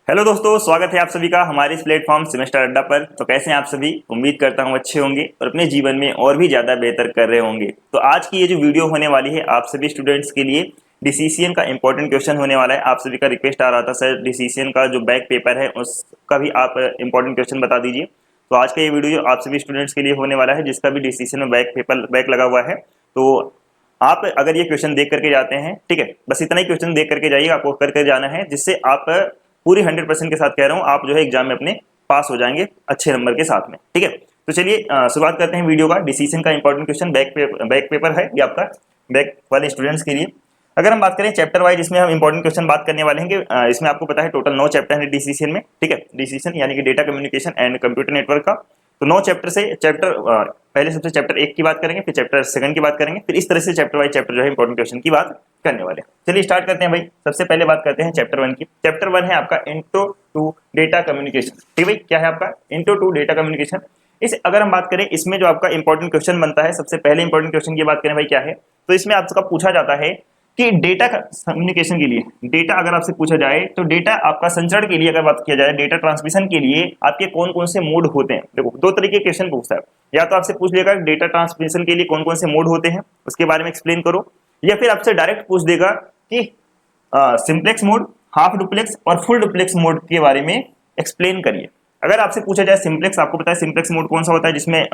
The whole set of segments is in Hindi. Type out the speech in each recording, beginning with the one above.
हेलो दोस्तों, स्वागत है आप सभी का हमारे इस प्लेटफॉर्म सेमेस्टर अड्डा पर। तो कैसे हैं आप सभी? उम्मीद करता हूं अच्छे होंगे और अपने जीवन में और भी ज़्यादा बेहतर कर रहे होंगे। तो आज की ये जो वीडियो होने वाली है आप सभी स्टूडेंट्स के लिए डिसीजन का इंपॉर्टेंट क्वेश्चन होने वाला है। आप सभी का रिक्वेस्ट आ रहा था सर डिसीजन का जो बैक पेपर है उसका भी आप इंपॉर्टेंट क्वेश्चन बता दीजिए। तो आज का ये वीडियो आप सभी स्टूडेंट्स के लिए होने वाला है जिसका भी डिसीजन में बैक पेपर बैक लगा हुआ है। तो आप अगर ये क्वेश्चन देख करके जाते हैं, ठीक है, बस इतना ही क्वेश्चन देख करके जाइए, आपको करके जाना है जिससे आप पूरी 100% के साथ कह रहा हूँ आप जो है एग्जाम में अपने पास हो जाएंगे अच्छे नंबर के साथ में। ठीक है, तो चलिए शुरुआत करते हैं वीडियो का। डिसीजन का इंपॉर्टेंट क्वेश्चन बैक पेपर है ये आपका बैक वाले स्टूडेंट्स के लिए। अगर हम बात करें चैप्टर वाइज, इसमें हम इंपॉर्टेंट क्वेश्चन बात करने वाले हैं कि इसमें आपको पता है टोटल 9 चैप्टर है डिसीजन में। ठीक है, डिसीजन यानी कि data communication and computer network का। तो 9 चैप्टर से पहले सबसे चैप्टर 1 की बात करेंगे, फिर चैप्टर 2 की बात करेंगे, फिर इस तरह से चैप्टर वाइज चैप्टर जो है इंपॉर्टेंट क्वेश्चन की बात करने वाले हैं। चलिए स्टार्ट करते हैं भाई। सबसे पहले बात करते हैं चैप्टर 1 की। चैप्टर 1 है आपका इंट्रो टू डेटा कम्युनिकेशन। ठीक है भाई, क्या है आपका इंट्रो टू डेटा कम्युनिकेशन। इस अगर हम बात करें इसमें जो आपका इंपॉर्टेंट क्वेश्चन बनता है, सबसे पहले इंपॉर्टेंट क्वेश्चन की बात करें भाई क्या है, तो इसमें आपका पूछा जाता है कि डेटा कम्युनिकेशन के लिए डेटा अगर आपसे पूछा जाए तो डेटा आपका संचरण के लिए अगर बात किया जाए, डेटा ट्रांसमिशन के लिए आपके कौन कौन से मोड होते हैं। देखो दो तरीके के क्वेश्चन पूछता है, या तो आपसे पूछ लेगा डेटा ट्रांसमिशन के लिए कौन कौन से मोड होते हैं उसके बारे में एक्सप्लेन करो, या फिर आपसे डायरेक्ट पूछ देगा कि सिंप्लेक्स मोड, हाफ डुप्लेक्स और फुल डुप्लेक्स मोड के बारे में एक्सप्लेन करिए। अगर आपसे पूछा जाए सिंप्लेक्स, आपको पता है सिंप्लेक्स मोड कौन सा होता है जिसमें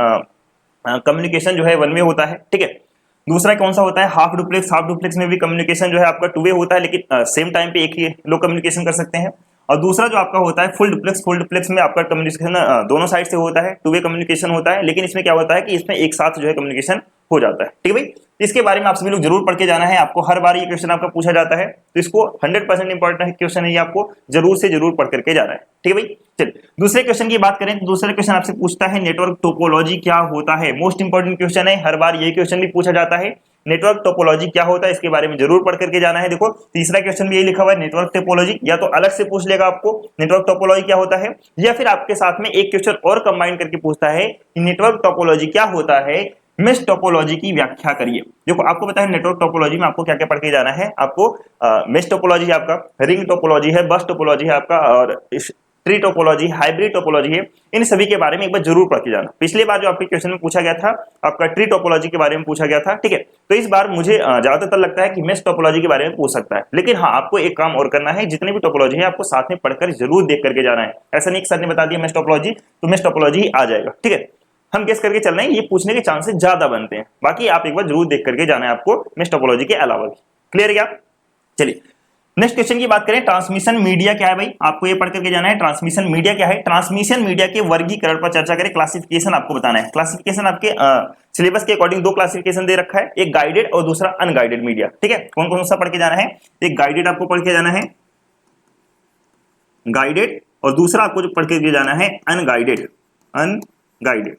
कम्युनिकेशन जो है वन वे होता है। ठीक है, दूसरा कौन सा होता है हाफ डुप्लेक्स। हाफ डुप्लेक्स में भी कम्युनिकेशन जो है आपका टू वे होता है, लेकिन सेम टाइम पे एक ही लोग कम्युनिकेशन कर सकते हैं। और दूसरा जो आपका होता है फुल डुप्लेक्स। फुल डुप्लेक्स में आपका कम्युनिकेशन दोनों साइड से होता है, टू वे कम्युनिकेशन होता है, लेकिन इसमें क्या होता है कि इसमें एक साथ जो है कम्युनिकेशन हो जाता है। ठीक है भाई, इसके बारे में आप सभी लोग जरूर पढ़ के जाना है, आपको हर बार ये क्वेश्चन आपका पूछा जाता है, तो इसको 100% इंपॉर्टेंट क्वेश्चन है, ये आपको जरूर से जरूर पढ़ करके जाना है। ठीक है भाई, चलिए दूसरे क्वेश्चन की बात करें तो दूसरे क्वेश्चन आपसे पूछता है नेटवर्क टोपोलॉजी क्या होता है। मोस्ट इंपॉर्टेंट क्वेश्चन है, हर बार ये क्वेश्चन भी पूछा जाता है, नेटवर्क टोपोलॉजी क्या होता है इसके बारे में जरूर पढ़ करके जाना है। देखो तीसरा क्वेश्चन भी यही लिखा हुआ है नेटवर्क टोपोलॉजी, या तो अलग से पूछ लेगा आपको नेटवर्क टोपोलॉजी क्या होता है, या फिर आपके साथ में एक क्वेश्चन और कंबाइन करके पूछता है कि नेटवर्क टोपोलॉजी क्या होता है, मेश टोपोलॉजी की व्याख्या करिए। देखो आपको पता है नेटवर्क टोपोलॉजी में आपको क्या क्या पढ़ के जाना है, आपको मेश टोपोलॉजी है आपका, रिंग टोपोलॉजी है, बस टोपोलॉजी है आपका, और ट्री टोपोलॉजी, हाइब्रिड टोपोलॉजी है। इन सभी के बारे में एक बार जरूर पढ़ के जाना। पिछली बार जो आपके क्वेश्चन में पूछा गया था आपका ट्री टोपोलॉजी के बारे में पूछा गया था। ठीक है, तो इस बार मुझे ज्यादातर लगता है कि मेश टोपोलॉजी के बारे में पूछ सकता है, लेकिन हाँ आपको एक काम और करना है, जितनी भी टोपोलॉजी है आपको साथ में पढ़कर जरूर देख करके जाना है। ऐसा नहीं कि सर ने बता दिया मेश टोपोलॉजी तो मेश टोपोलॉजी ही आ जाएगा। ठीक है, हम गेस करके चल रहे हैं, ये पूछने के चांसेस ज्यादा बनते हैं, बाकी आप एक बार जरूर देख करके जाना है आपको मेश टोपोलॉजी के अलावा भी। क्लियर क्या? चलिए नेक्स्ट क्वेश्चन की बात करें, ट्रांसमिशन मीडिया क्या है भाई, आपको ये पढ़ करके जाना है ट्रांसमिशन मीडिया क्या है। ट्रांसमिशन मीडिया के वर्गीकरण पर चर्चा करें, क्लासिफिकेशन आपको बताना है। क्लासिफिकेशन आपके सिलेबस के अकॉर्डिंग दो क्लासिफिकेशन दे रखा है, एक गाइडेड और दूसरा अनगाइडेड मीडिया। ठीक है, कौन कौन सा पढ़ के जाना है, एक गाइडेड आपको पढ़ के जाना है, गाइडेड, और दूसरा आपको जो पढ़ के जाना है अनगाइडेड। अनगाइडेड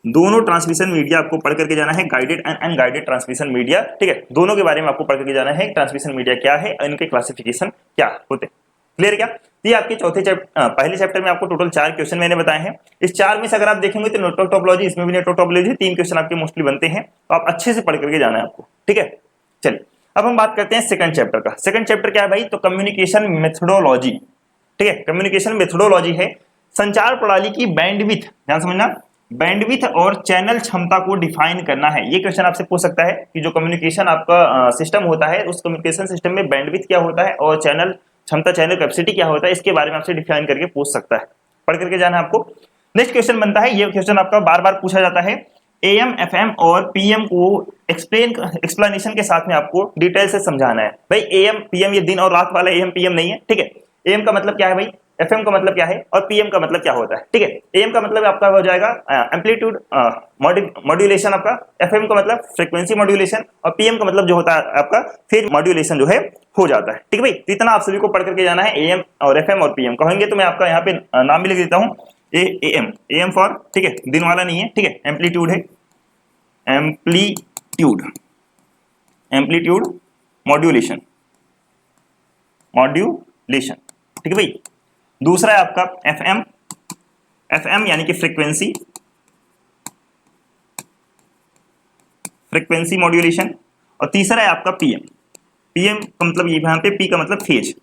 दोनों ट्रांसमिशन मीडिया आपको पढ़ करके जाना है, guided and unguided transmission media. ठीक है, दोनों के बारे में आपको पढ़ करके जाना है, ट्रांसमिशन मीडिया क्या है, इनके क्लासिफिकेशन क्या होते हैं। क्लियर क्या? ये आपके पहले चैप्टर में आपको टोटल 4 क्वेश्चन मैंने बताए हैं। इस 4 में से अगर आप देखेंगे तो नेटवर्क टोपोलॉजी, इसमें भी नेटवर्क टोपोलॉजी 3 क्वेश्चन आपके मोस्टली बनते हैं, तो आप अच्छे से पढ़ करके जाना है आपको। ठीक है, चलिए अब हम बात करते हैं सेकंड चैप्टर का। सेकंड चैप्टर क्या है भाई, तो कम्युनिकेशन मेथोडोलॉजी। ठीक है, कम्युनिकेशन मेथोडोलॉजी है संचार प्रणाली की बैंडविड्थ, ध्यान समझना, बैंडविड्थ और चैनल क्षमता को डिफाइन करना है। ये क्वेश्चन आपसे पूछ सकता है कि जो कम्युनिकेशन आपका सिस्टम होता है उस कम्युनिकेशन सिस्टम में बैंडविड्थ क्या होता है और चैनल क्षमता, चैनल कैपेसिटी क्या होता है, इसके बारे में आपसे डिफाइन करके पूछ सकता है, पढ़ करके जाना है आपको। नेक्स्ट क्वेश्चन बनता है, ये क्वेश्चन आपका बार बार पूछा जाता है, एएम एफएम और पीएम को एक्सप्लेनेशन के साथ में आपको डिटेल से समझाना है। भाई एएम पीएम ये दिन और रात वाला एएम पीएम नहीं है। ठीक है, एएम का मतलब क्या है भाई, एफएम का मतलब क्या है, और पीएम का मतलब क्या होता है। ठीक है, एएम का मतलब आपका हो जाएगा एम्पलीट्यूड मॉड्यूलेशन आपका, एफएम का मतलब फ्रीक्वेंसी मॉड्यूलेशन, और पीएम का मतलब जो होता है आपका फेज मॉड्यूलेशन जो है हो जाता है। ठीक है भाई, तो इतना आप सभी को पढ़ करके जाना है, एएम और एफएम और पीएम कहेंगे तो मैं आपका यहाँ पे नाम भी लिख देता हूँ, एएम, एएम फॉर, ठीक है, दिन वाला नहीं है, ठीक है, एम्पलीट्यूड है, एम्पलीट्यूड, एम्पलीट्यूड मॉड्यूलेशन, मॉड्यूलेशन। ठीक है भाई, दूसरा है आपका एफएम, एफएम यानी कि फ्रीक्वेंसी, फ्रीक्वेंसी मॉड्यूलेशन, और तीसरा है आपका पीएम, पीएम का मतलब यहाँ पे पी का मतलब फेज,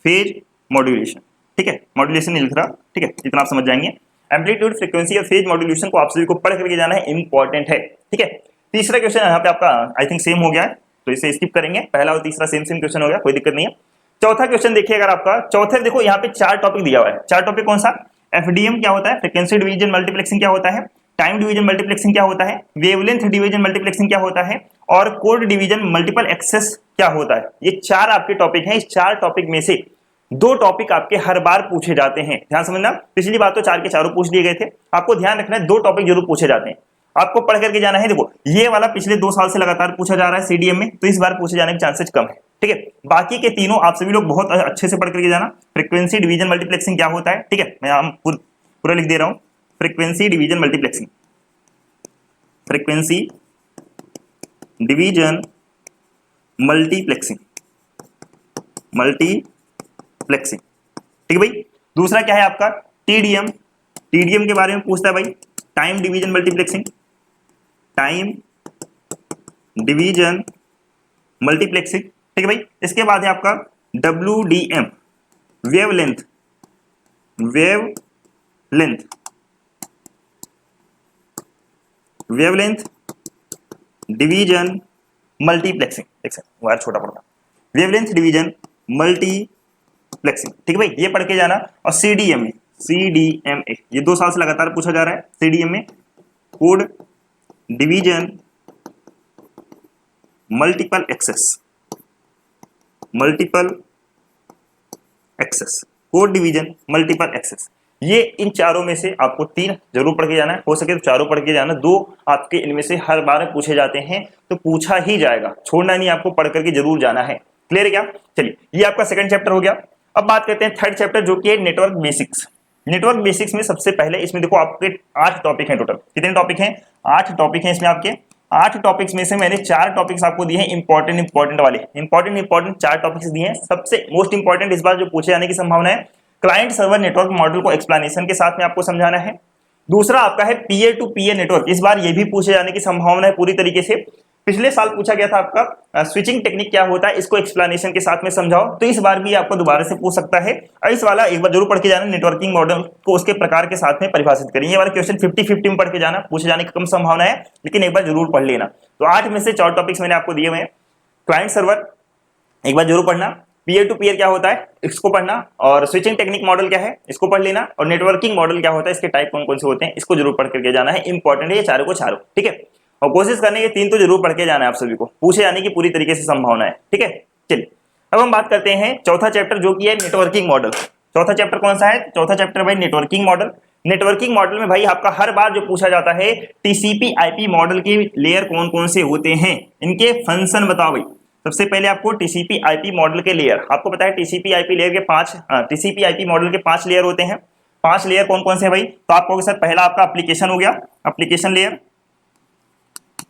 फेज मॉड्यूलेशन, ठीक है, मॉड्यूलेशन नहीं लिख रहा, ठीक है, इतना आप समझ जाएंगे। एम्पलीट्यूड, फ्रीक्वेंसी और फेज मॉड्यूलेशन को आप सभी को पढ़ करके जाना है, इंपॉर्टेंट है, ठीक है। तीसरा क्वेश्चन यहाँ पे आपका आई थिंक सेम हो गया है, तो इसे स्किप करेंगे, पहला और तीसरा सेम क्वेश्चन हो गया, कोई दिक्कत नहीं है। चौथा क्वेश्चन देखिए, अगर आपका चौथे देखो यहाँ पे 4 टॉपिक दिया हुआ है। 4 टॉपिक कौन सा? एफडीएम क्या होता है, फ्रीक्वेंसी डिवीजन मल्टीप्लेक्सिंग क्या होता है, टाइम डिवीजन मल्टीप्लेक्सिंग क्या होता है, वेवलेंथ डिवीजन मल्टीप्लेक्सिंग क्या होता है, और कोड डिवीजन मल्टीपल एक्सेस क्या होता है। ये 4 आपके टॉपिक हैं। इस 4 टॉपिक में से 2 टॉपिक आपके हर बार पूछे जाते हैं, ध्यान समझना। पिछली बार तो 4 के 4 पूछ दिए गए थे, आपको ध्यान रखना है 2 टॉपिक जरूर पूछे जाते हैं, आपको पढ़ करके जाना है। देखो ये वाला पिछले 2 साल से लगातार पूछा जा रहा है सीडीएम में, तो इस बार पूछे जाने के चांसेस कम है, ठीक है। बाकी के तीनों आप सभी लोग बहुत अच्छे से पढ़ करके जाना। फ्रीक्वेंसी डिवीजन मल्टीप्लेक्सिंग क्या होता है, ठीक है, मैं पूरा लिख दे रहा हूं। Frequency division multiplexing, frequency division multiplexing, multiplexing, ठीक है भाई। दूसरा क्या है आपका? टीडीएम, टीडीएम के बारे में पूछता है भाई, time division multiplexing, time division multiplexing, ठीक है भाई। इसके बाद है आपका WDM, wavelength, wavelength, wavelength division multiplexing, एक सेकंड वायर छोटा पड़ता, वेवलेंथ डिवीजन मल्टीप्लेक्सिंग, ठीक है भाई, ये पढ़ के जाना। और सीडीएमए, सीडीएमए ये 2 साल से लगातार पूछा जा रहा है। CDMA code division multiple access, multiple access, code division multiple access. ये इन चारों में से आपको 3 जरूर पढ़ के जाना है, हो सके तो चारों पढ़ के जाना। 2 आपके इनमें से हर बार पूछे जाते हैं, तो पूछा ही जाएगा, छोड़ना नहीं, आपको पढ़ करके जरूर जाना है। क्लियर है क्या? चलिए, ये आपका सेकंड चैप्टर हो गया। अब बात करते हैं थर्ड चैप्टर, जो कि है नेटवर्क बेसिक्स। नेटवर्क बेसिक्स में सबसे पहले इसमें देखो आपके 8 टॉपिक हैं टोटल। कितने टॉपिक हैं? 8 टॉपिक हैं इसमें आपके। 8 टॉपिक्स में से मैंने 4 टॉपिक्स आपको दिए हैं इंपॉर्टेंट वाले, इंपॉर्टेंट 4 टॉपिक्स दिए हैं। सबसे मोस्ट इंपॉर्टेंट इस बार जो पूछे जाने की संभावना है, क्लाइंट सर्वर नेटवर्क मॉडल को एक्सप्लेनेशन के साथ में आपको समझाना है। दूसरा आपका है पीयर टू पीयर नेटवर्क, इस बार ये भी पूछे जाने की संभावना है पूरी तरीके से। पिछले साल पूछा गया था आपका स्विचिंग टेक्निक क्या होता है, इसको एक्सप्लेनेशन के साथ में समझाओ, तो इस बार भी आपको दोबारा से पूछ सकता है। और इस वाला एक बार जरूर पढ़ के जाना, नेटवर्किंग मॉडल को उसके प्रकार के साथ में परिभाषित करें। ये वाला क्वेश्चन 50-50 में पढ़ के जाना, पूछे जाने की कम संभावना है, लेकिन एक बार जरूर पढ़ लेना। तो 8 में से 4 टॉपिक्स मैंने आपको दिए हुए हैं। क्लाइंट सर्वर एक बार जरूर पढ़ना, पीयर टू पीयर क्या होता है इसको पढ़ना, और स्विचिंग टेक्निक मॉडल क्या है इसको पढ़ लेना, और नेटवर्किंग मॉडल क्या होता है, इसके टाइप कौन कौन से होते हैं इसको जरूर पढ़ करके जाना है। इंपॉर्टेंट है ये चारों को चारों, ठीक है। और कोशिश करने के 3 तो जरूर पढ़ के जाना है आप सभी को, पूछे जाने की पूरी तरीके से संभावना है, ठीक है। चलिए अब हम बात करते हैं चौथा चैप्टर, जो कि है नेटवर्किंग मॉडल। चौथा चैप्टर कौन सा है? चौथा चैप्टर भाई नेटवर्किंग मॉडल। नेटवर्किंग मॉडल में भाई आपका हर बार जो पूछा जाता है, टीसीपी आईपी मॉडल के लेयर कौन कौन से होते हैं, इनके फंक्शन बताओ भाई। सबसे पहले आपको टीसीपी आईपी मॉडल के लेयर, आपको पता है टीसीपी आईपी लेयर के 5 टीसीपी आईपी मॉडल के 5 लेयर होते हैं। 5 लेयर कौन कौन से हैं भाई? तो आपको सर पहला आपका एप्लीकेशन हो गया, एप्लीकेशन लेयर,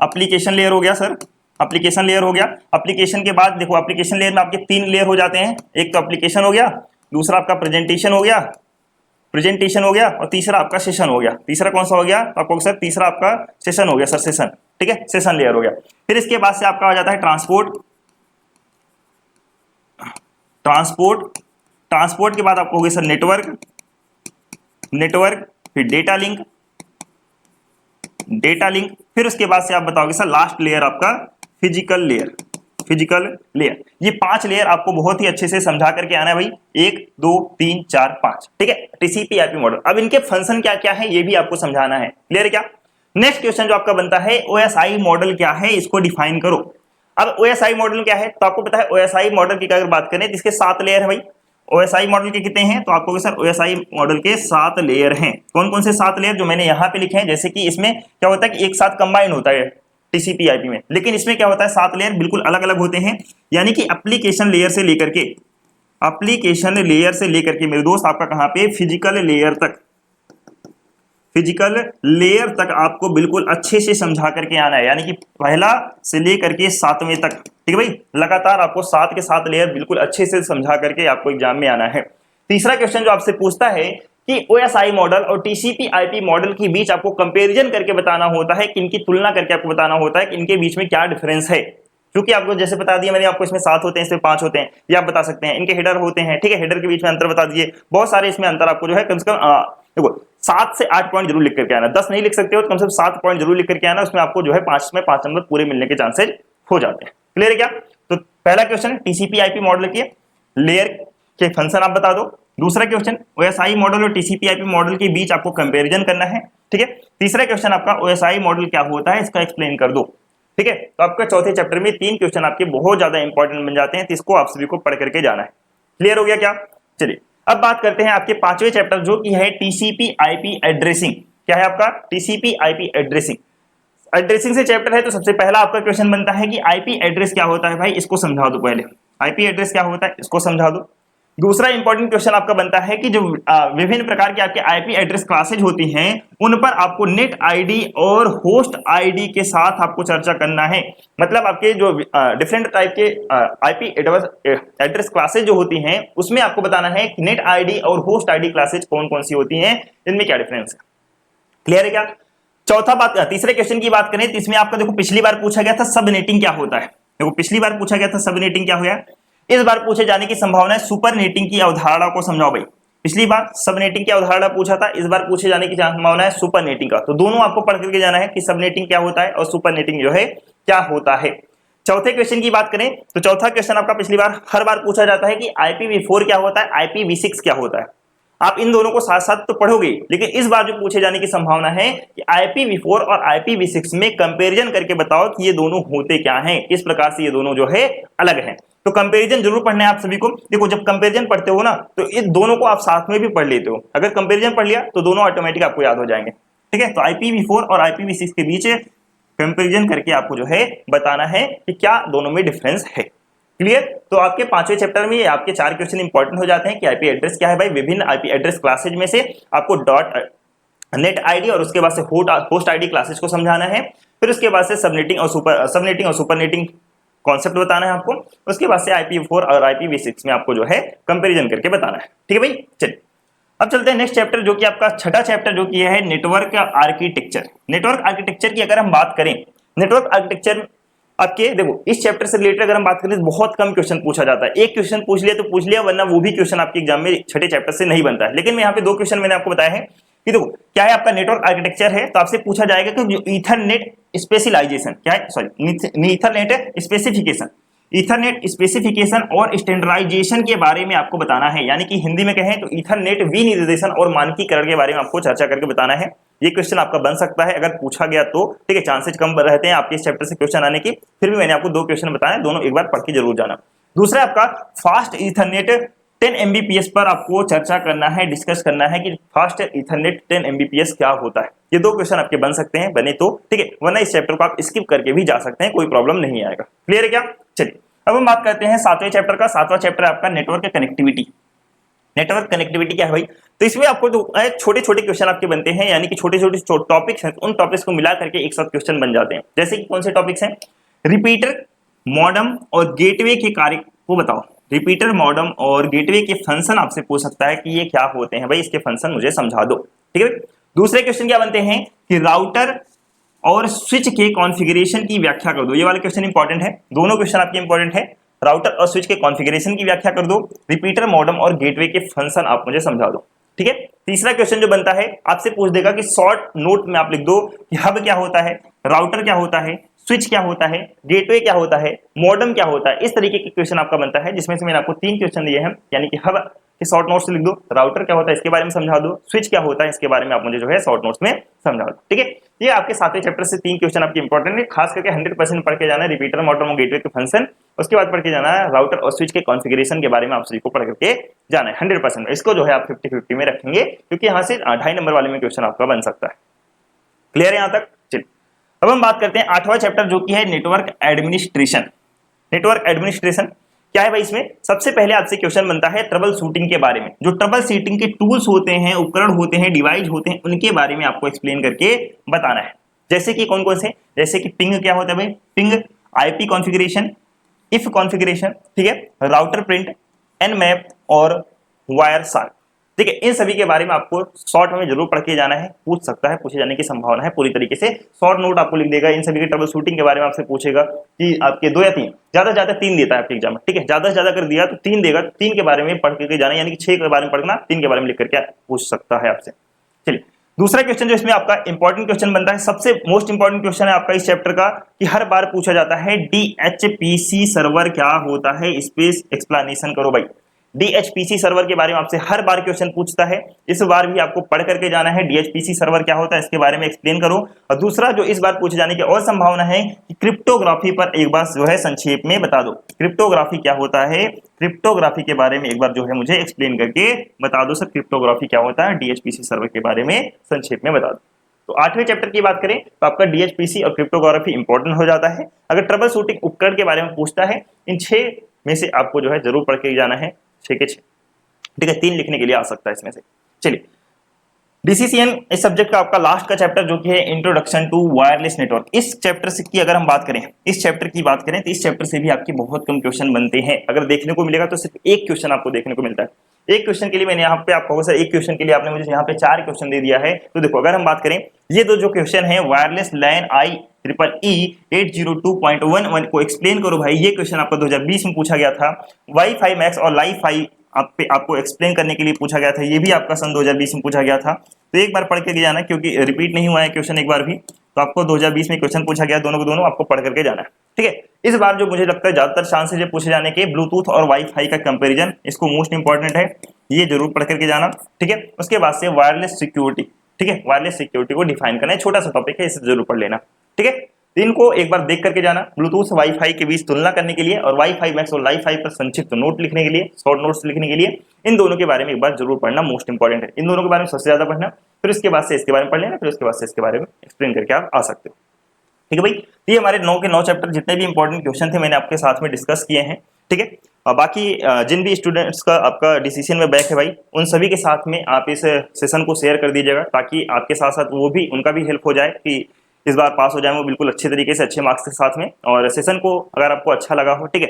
एप्लीकेशन लेयर हो गया सर, एप्लीकेशन लेयर हो गया। एप्लीकेशन के बाद देखो एप्लीकेशन लेयर में आपके 3 लेयर हो जाते हैं, एक तो एप्लीकेशन हो गया, दूसरा आपका प्रेजेंटेशन हो गया, प्रेजेंटेशन हो गया, और तीसरा आपका सेशन हो गया। तीसरा कौन सा हो गया? तो आपको सर तीसरा आपका सेशन हो गया सर, सेशन, ठीक है, सेशन लेयर हो गया। फिर इसके बाद से आपका आ जाता है ट्रांसपोर्ट, ट्रांसपोर्ट, ट्रांसपोर्ट के बाद आपको हो गया सर नेटवर्क, नेटवर्क, फिर डेटा लिंक, डेटा लिंक, फिर उसके बाद से आप बताओगे सर लास्ट लेयर आपका फिजिकल लेयर, फिजिकल लेयर। ये 5 लेयर आपको बहुत ही अच्छे से समझा करके आना है भाई, 1 2 3 4 5, ठीक है, टीसीपी आईपी मॉडल। अब इनके फंक्शन क्या क्या है ये भी आपको समझाना है, क्लियर है क्या? नेक्स्ट क्वेश्चन जो आपका बनता है, ओएसआई मॉडल क्या है इसको डिफाइन करो। अब ओएसआई मॉडल क्या है? तो आपको पता है ओएसआई मॉडल की अगर बात करें तो इसके 7 लेयर है भाई। ओएसआई मॉडल के कितने हैं? तो आपको सर ओएसआई मॉडल के 7 लेयर हैं। कौन कौन से 7 लेयर जो मैंने यहाँ पे लिखे हैं? जैसे कि इसमें क्या होता है कि एक साथ कंबाइन होता है टीसीपी आईपी में, लेकिन इसमें क्या होता है 7 लेयर बिल्कुल अलग अलग होते हैं। यानी कि एप्लीकेशन लेयर से लेकर के, एप्लीकेशन लेयर से लेकर के मेरे दोस्त आपका कहाँ पे फिजिकल लेयर तक, फिजिकल लेयर तक आपको बिल्कुल अच्छे से समझा करके आना है। यानी कि पहला से लेकर के 7वें तक, ठीक है भाई, लगातार आपको 7 के 7 लेयर बिल्कुल अच्छे से समझा करके आपको एग्जाम में आना है। तीसरा क्वेश्चन जो आपसे पूछता है कि ओएसआई मॉडल और टीसीपी आईपी मॉडल के बीच आपको कंपैरिजन करके बताना होता है, कि इनकी तुलना करके आपको बताना होता है कि इनके बीच में क्या डिफरेंस है। क्योंकि आपको जैसे बता दिया मैंने आपको, इसमें 7 होते हैं, इसमें 5 होते हैं, ये आप बता सकते हैं। इनके हेडर होते हैं, ठीक है, हेडर के बीच में अंतर बता दिए, बहुत सारे इसमें अंतर आपको जो है कम से कम देखो 7 से 8 पॉइंट जरूर लिख करके आना, 10 नहीं लिख सकते हो तो कम से कम 7 पॉइंट जरूर लिख करके आना, उसमें आपको जो है 5 में 5 नंबर पूरे मिलने के चांसेज हो जाते हैं। क्लियर है क्या? तो पहला क्वेश्चन टीसीपी आईपी मॉडल के लेयर के फंक्शन आप बता दो। दूसरा क्वेश्चन ओएसआई मॉडल और टीसीपी आईपी मॉडल के बीच आपको कंपैरिजन करना है, ठीक है। तीसरा क्वेश्चन आपका ओएसआई मॉडल क्या होता है इसका एक्सप्लेन कर दो, ठीक है। तो आपका चौथे चैप्टर में 3 क्वेश्चन आपके बहुत ज्यादा इंपॉर्टेंट बन जाते हैं, तो इसको आप सभी को पढ़ करके जाना है। क्लियर हो गया क्या? चलिए अब बात करते हैं आपके 5वें चैप्टर जो कि है टीसीपी आईपी एड्रेसिंग। क्या है आपका? TCP IP addressing. एड्रेसिंग से चैप्टर है, तो सबसे पहला आपका क्वेश्चन बनता है कि आईपी एड्रेस क्या होता है भाई, इसको समझा दो पहले। आईपी एड्रेस क्या होता है इसको समझा दो। दूसरा इंपॉर्टेंट क्वेश्चन आपका बनता है कि जो विभिन्न प्रकार के आपके आईपी एड्रेस क्लासेज होती हैं उन पर आपको नेट आईडी और होस्ट आईडी के साथ आपको चर्चा करना है। मतलब आपके जो डिफरेंट टाइप के आईपी एड्रेस क्लासेज जो होती हैं उसमें आपको बताना है कि नेट आईडी और होस्ट आईडी क्लासेज कौन कौन सी होती हैं, इनमें क्या डिफरेंस है। क्लियर है क्या? चौथा बात, तीसरे क्वेश्चन की बात करें तो इसमें आपका देखो पिछली बार पूछा गया था सबनेटिंग क्या होता है। देखो पिछली बार पूछा गया था सबनेटिंग क्या हुआ, इस बार पूछे जाने की संभावना है सुपरनेटिंग की अवधारणा को समझाओ भाई। पिछली बार सबनेटिंग की अवधारणा पूछा था, इस बार पूछे जाने की संभावना है सुपरनेटिंग का। तो दोनों आपको पढ़ करके जाना है कि सबनेटिंग क्या होता है और सुपरनेटिंग जो है क्या होता है। चौथे क्वेश्चन की बात करें तो चौथा क्वेश्चन आपका पिछली बार हर बार पूछा जाता है कि IPv4 क्या होता है, IPv6 क्या होता है। आप इन दोनों को साथ साथ तो पढ़ोगे, लेकिन इस बार जो पूछे जाने की संभावना है कि IPv4 और IPv6 में कंपैरिजन करके बताओ कि ये दोनों होते क्या हैं, किस प्रकार से ये दोनों जो है अलग हैं। तो कंपैरिजन जरूर पढ़ना है आप सभी को। देखो जब कंपैरिजन पढ़ते हो ना तो इन दोनों को आप साथ में भी पढ़ लेते हो, अगर कंपैरिजन पढ़ लिया तो दोनों ऑटोमेटिक आपको याद हो जाएंगे, ठीक है। तो IPv4 और IPv6 के बीच कंपैरिजन करके आपको जो है बताना है कि क्या दोनों में डिफरेंस है। क्लियर? तो आपके 5वें चैप्टर में आपके 4 क्वेश्चन इंपॉर्टेंट हो जाते हैं कि आईपी एड्रेस क्या है भाई। विभिन्न आईपी एड्रेस क्लासेज में से आपको डॉट नेट आईडी और उसके बाद से होस्ट आईडी क्लासेज को समझाना है। फिर उसके बाद से सबनेटिंग और सुपरनेटिंग कॉन्सेप्ट बताना है आपको। उसके बाद से IPv4 और IPv6 में आपको जो है कंपैरिजन करके बताना है, ठीक है भाई। चलिए अब चलते हैं नेक्स्ट चैप्टर जो कि आपका छठा चैप्टर जो कि है नेटवर्क आर्किटेक्चर। नेटवर्क आर्किटेक्चर की अगर हम बात करें, नेटवर्क आर्किटेक्चर आपके देखो इस चैप्टर से रिलेटेड अगर हम बात करें तो बहुत कम क्वेश्चन पूछा जाता है। एक क्वेश्चन पूछ लिया तो पूछ लिया, वरना वो भी क्वेश्चन आपके एग्जाम में छठे चैप्टर से नहीं बनता है। लेकिन मैं यहाँ पे 2 क्वेश्चन मैंने आपको बताया है कि देखो क्या है आपका नेटवर्क आर्किटेक्चर है, तो आपसे पूछा जाएगा कि जो ईथरनेट स्पेशलाइजेशन क्या है, sorry Ethernet specification, Ethernet specification और स्टैंडर्डाइजेशन के बारे में आपको बताना है। यानी कि हिंदी में कहें तो ईथरनेट विनिर्देशन और मानकीकरण के बारे में आपको चर्चा करके बताना है। ये क्वेश्चन आपका बन सकता है अगर पूछा गया तो, ठीक है। चांसेस कम रहते हैं आपके इस चैप्टर से क्वेश्चन आने की, फिर भी मैंने आपको 2 क्वेश्चन बताए, दोनों एक बार पढ़ के जरूर जाना। दूसरा आपका फास्ट ईथरनेट 10 Mbps पर आपको चर्चा करना है, डिस्कस करना है कि फास्ट ईथरनेट 10 Mbps क्या होता है। ये 2 क्वेश्चन आपके बन सकते हैं, बने तो ठीक है, वरना इस चैप्टर को आप स्किप करके भी जा सकते हैं, कोई प्रॉब्लम नहीं आएगा। क्लियर है क्या? चलिए अब हम बात करते हैं 7वें चैप्टर का। 7वां चैप्टर आपका नेटवर्क कनेक्टिविटी। नेटवर्क कनेक्टिविटी क्या है भाई? तो इसमें आपको जो छोटे छोटे क्वेश्चन आपके बनते हैं, यानी कि छोटे छोटे टॉपिक्स हैं, उन टॉपिक्स को मिला करके एक साथ क्वेश्चन बन जाते हैं। जैसे कि कौन से टॉपिक्स हैं? रिपीटर, मॉडम और गेटवे के कार्य को बताओ। रिपीटर, मॉडम और गेटवे के फंक्शन आपसे पूछ सकता है कि ये क्या होते हैं भाई, इसके फंक्शन मुझे समझा दो, ठीक है। दूसरे क्वेश्चन क्या बनते हैं कि राउटर और स्विच के कॉन्फ़िगरेशन की व्याख्या कर दो। ये वाले क्वेश्चन इंपॉर्टेंट है, दोनों क्वेश्चन आपके इंपॉर्टेंट है। राउटर और स्विच के कॉन्फ़िगरेशन की व्याख्या कर दो, रिपीटर, मॉडम और गेटवे के फंक्शन आप मुझे समझा दो, ठीक है। तीसरा क्वेश्चन जो बनता है आपसे पूछ देगा कि शॉर्ट नोट में आप लिख दो कि हब क्या होता है, राउटर क्या होता है, स्विच क्या होता है, गेटवे क्या होता है, मॉडम क्या होता है। इस तरीके के क्वेश्चन आपका बनता है, जिसमें से मैंने आपको 3 क्वेश्चन दिए हैं, यानी कि हब के शॉर्ट नोट्स लिख दो, राउटर क्या होता है इसके बारे में समझा दो, स्विच क्या होता है इसके बारे में आप मुझे जो है शॉर्ट नोट्स में समझा दो, ठीक है। ये आपके 7वें चैप्टर से 3 क्वेश्चन आपके इंपॉर्टेंट है, खास करके 100% पढ़ के जाना है रिपीटर, मॉडम और गेटवे के फंक्शन। उसके बाद पढ़ के जाना है राउटर और स्विच के कॉन्फ़िगरेशन के बारे में आप सभी को पढ़ करके जाना है 100%। इसको जो है आप 50-50 में रखेंगे, क्योंकि यहाँ से 2.5 नंबर वाले में क्वेश्चन आपका बन सकता है। क्लियर है यहाँ तक? चलिए अब हम बात करते हैं 8वां चैप्टर जो कि है नेटवर्क एडमिनिस्ट्रेशन। नेटवर्क एडमिनिस्ट्रेशन क्या है भाई? इसमें सबसे पहले आपसे क्वेश्चन बनता है ट्रबल शूटिंग के बारे में। जो ट्रबल शूटिंग के टूल्स होते हैं, उपकरण होते हैं, डिवाइस होते हैं, उनके बारे में आपको एक्सप्लेन करके बताना है। जैसे कि कौन कौन से, जैसे कि पिंग क्या होता है भाई, ping, IP configuration, if configuration, ठीक है, राउटर प्रिंट, एन मैप और वायर शार्क। ठीक है। इन सभी के बारे में आपको शॉर्ट में जरूर पढ़ के जाना है, पूछ सकता है, पूछे जाने की संभावना है पूरी तरीके से। शॉर्ट नोट आपको लिख देगा, इन सभी के ट्रबल शूटिंग के बारे में आपसे पूछेगा कि आपके 2 या 3, ज्यादा से ज्यादा 3 देता है आपके एग्जाम में, ठीक है। ज्यादा से ज्यादा कर दिया तो 3 देगा, 3 के बारे में पढ़ के जाना, यानी कि 6 के बारे में पढ़ना, 3 के बारे में लिख करके पूछ सकता है आपसे। चलिए दूसरा क्वेश्चन जो इसमें आपका इंपॉर्टेंट क्वेश्चन बनता है, सबसे मोस्ट इंपॉर्टेंट क्वेश्चन है आपका इस चैप्टर का, कि हर बार पूछा जाता है DHPC सर्वर क्या होता है, स्पेस एक्सप्लेनेशन करो भाई। DHPC सर्वर के बारे में आपसे हर बार क्वेश्चन पूछता है, इस बार भी आपको पढ़ करके जाना है, DHPC सर्वर क्या होता है इसके बारे में एक्सप्लेन करो। और दूसरा जो इस बार पूछे जाने की और संभावना है कि क्रिप्टोग्राफी पर एक बार जो है संक्षेप में बता दो, क्रिप्टोग्राफी क्या होता है, क्रिप्टोग्राफी के बारे में एक बार जो है मुझे एक्सप्लेन करके बता दो सर, क्रिप्टोग्राफी क्या होता है, DHPC सर्वर के बारे में संक्षेप में बता दो। तो 8वें चैप्टर की बात करें तो आपका DHPC और क्रिप्टोग्राफी इंपॉर्टेंट हो जाता है। अगर ट्रबल शूटिंग उपकरण के बारे में पूछता है, इन 6 में से आपको जो है जरूर पढ़ के जाना है, 6 के 6, ठीक है। 3 लिखने के लिए आ सकता है इसमें से। चलिए DCCN इस सब्जेक्ट का आपका लास्ट का चैप्टर जो कि है इंट्रोडक्शन टू वायरलेस नेटवर्क, इस चैप्टर से की अगर हम बात करें, इस चैप्टर की बात करें तो इस चैप्टर से भी आपके बहुत कम क्वेश्चन बनते हैं। अगर देखने को मिलेगा तो सिर्फ एक क्वेश्चन आपको देखने को मिलता है। एक क्वेश्चन के लिए मैंने यहाँ पे आपको सर, एक क्वेश्चन के लिए आपने मुझे यहाँ पे 4 क्वेश्चन दे दिया है। तो देखो अगर हम बात करें, ये दो जो क्वेश्चन है, वायरलेस लैन IEEE 802.11 को एक्सप्लेन करो भाई, ये क्वेश्चन आपका 2020 में पूछा गया था। वाईफाई मैक्स और लाइफाई आपको एक्सप्लेन करने के लिए पूछा गया था, ये भी आपका सन 2020 में पूछा गया था। तो एक बार पढ़ के जाना, क्योंकि रिपीट नहीं हुआ है क्वेश्चन एक बार भी, तो आपको 2020 में क्वेश्चन पूछा गया, दोनों को दोनों आपको पढ़ करके जाना है, ठीक है। इस बार जो मुझे लगता है ज्यादातर चांसेस है पूछे जाने के, ब्लूटूथ और वाईफाई का कंपैरिजन, इसको मोस्ट इंपॉर्टेंट है, ये जरूर पढ़ करके जाना, ठीक है। उसके बाद से वायरलेस सिक्योरिटी, ठीक है, वायरलेस सिक्योरिटी को डिफाइन करना है, छोटा सा टॉपिक है, इसे जरूर पढ़ लेना, ठीक है। इनको एक बार देख करके जाना, ब्लूटूथ वाईफाई के बीच तुलना करने के लिए, और वाईफाई मैक्स और लाइफाई पर संक्षिप्त नोट लिखने के लिए, शॉर्ट नोट्स लिखने के लिए, इन दोनों के बारे में एक बार जरूर पढ़ना, मोस्ट इंपॉर्टेंट है। इन दोनों के बारे में सबसे ज्यादा पढ़ना, फिर उसके बाद से इसके बारे में पढ़ लेना, फिर उसके बाद से इसके बारे में एक्सप्लेन करके आप आ सकते हो, ठीक है भाई। ये हमारे 9 के 9 चैप्टर जितने भी इंपॉर्टेंट क्वेश्चन थे मैंने आपके साथ में डिस्कस किए हैं, ठीक है। और बाकी जिन भी स्टूडेंट्स का आपका DCCN में बैक है भाई, उन सभी के साथ में आप इस सेशन को शेयर कर दीजिएगा, ताकि आपके साथ साथ वो भी, उनका भी हेल्प हो जाए कि इस बार पास हो जाए वो बिल्कुल अच्छे तरीके से, अच्छे मार्क्स के साथ में। और सेशन को अगर आपको अच्छा लगा हो, ठीक है,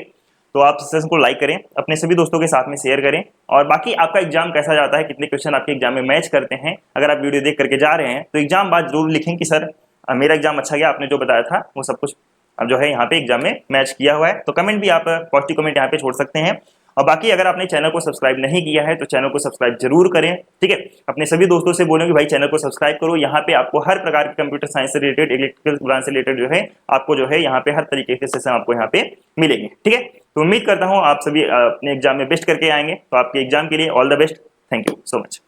तो आप सेशन को लाइक करें, अपने सभी दोस्तों के साथ में शेयर करें। और बाकी आपका एग्जाम कैसा जाता है, कितने क्वेश्चन आपके एग्जाम में मैच करते हैं, अगर आप वीडियो देख करके जा रहे हैं तो एग्जाम बाद जरूर लिखें कि सर मेरा एग्जाम अच्छा गया, आपने जो बताया था वो सब कुछ अब जो है यहाँ पे एग्जाम में मैच किया हुआ है। तो कमेंट भी आप पॉजिटिव कमेंट यहाँ पे छोड़ सकते हैं। और बाकी अगर आपने चैनल को सब्सक्राइब नहीं किया है तो चैनल को सब्सक्राइब जरूर करें, ठीक है। अपने सभी दोस्तों से बोलें कि भाई चैनल को सब्सक्राइब करो, यहाँ पे आपको हर प्रकार के कंप्यूटर साइंस से रिलेटेड, इलेक्ट्रिकल ब्रांच से रिलेटेड जो है आपको जो है यहाँ पे हर तरीके के सेशन आपको यहाँ पे मिलेंगे, ठीक है। तो उम्मीद करता हूँ आप सभी अपने एग्जाम में बेस्ट करके आएंगे। तो आपके एग्जाम के लिए all the best, thank you so much.